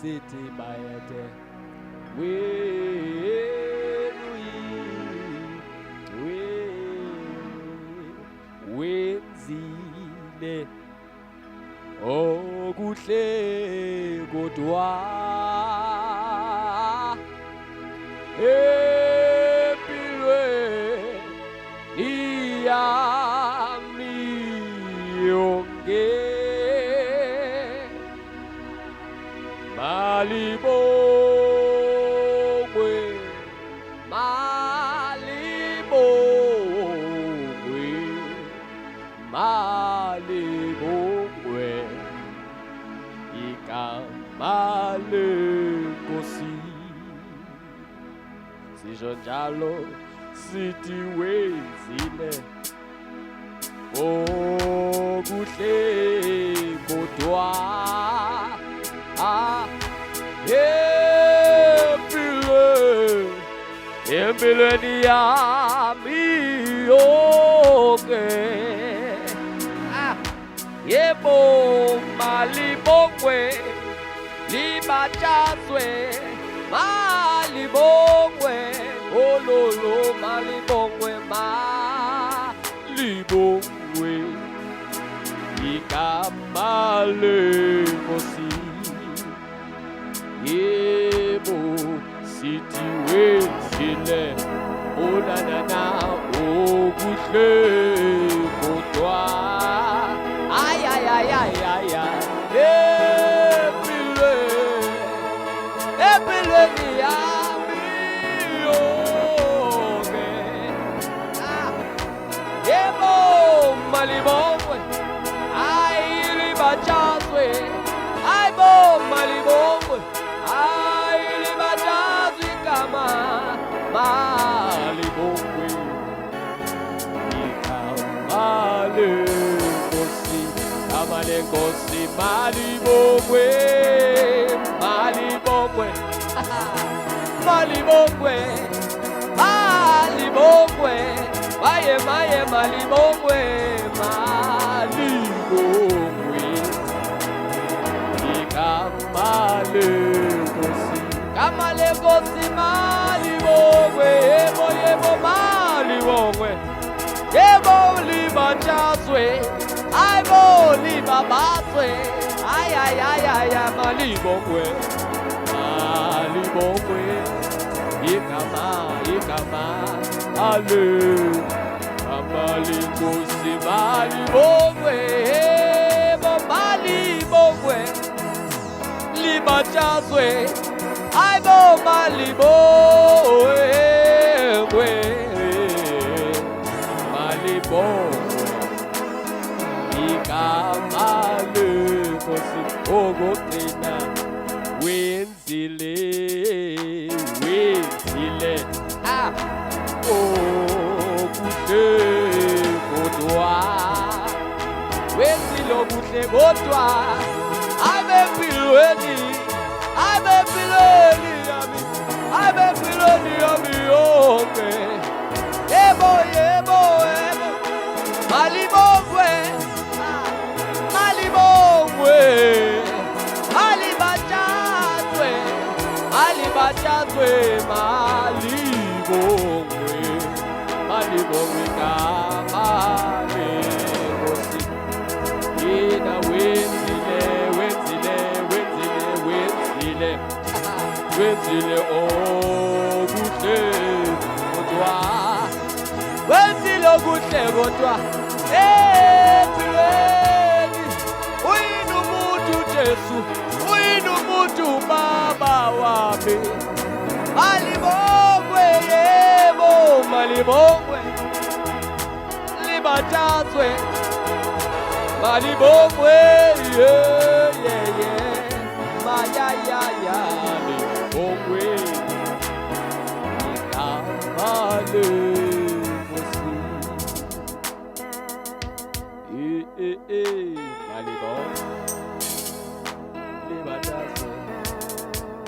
sithi bayede wenzile okuhle kodwa empilweni yami yonke malibongwe igama lenkosi sisho njalo sithi wenzile okuhle kodwa empilweni yami yonke yebo malibongwe libatshazwe malibongwe ololo malibongwe malibongwe igama lenkosi yebo sithi wenzile onanana okuhle kodwa empilweni yami yonke yebo malibongwe libatshazwe bo malibongwe libatshazwe igama malibongwe igama lenkosi igama lenkosi malibongwe malibongwe malibongwe malibongwe maye malibongwe malibongwe igama lenkosi igama lenkosi malibongwe yebo malibongwe yebo libatshazwe aybo libabazwe malibongwe malibongwe igama ale amalinkosi malibongwe yebo malibongwe libatshazwe aybo malibongwe malibongwe igama lenkosi okugcina wenzile okuhle kodwa wenzile okuhle kodwa abempilweni yami yonke yebo malibongwe alibatshazwe malibongwe igama lenkosi yena wenzile okuhle kodwa empilweni uyinumuntu Jesu uyinumuntu baba wami malibongwe yebo malibongwe libatshazwe malibongwe libongwe igama lenkosi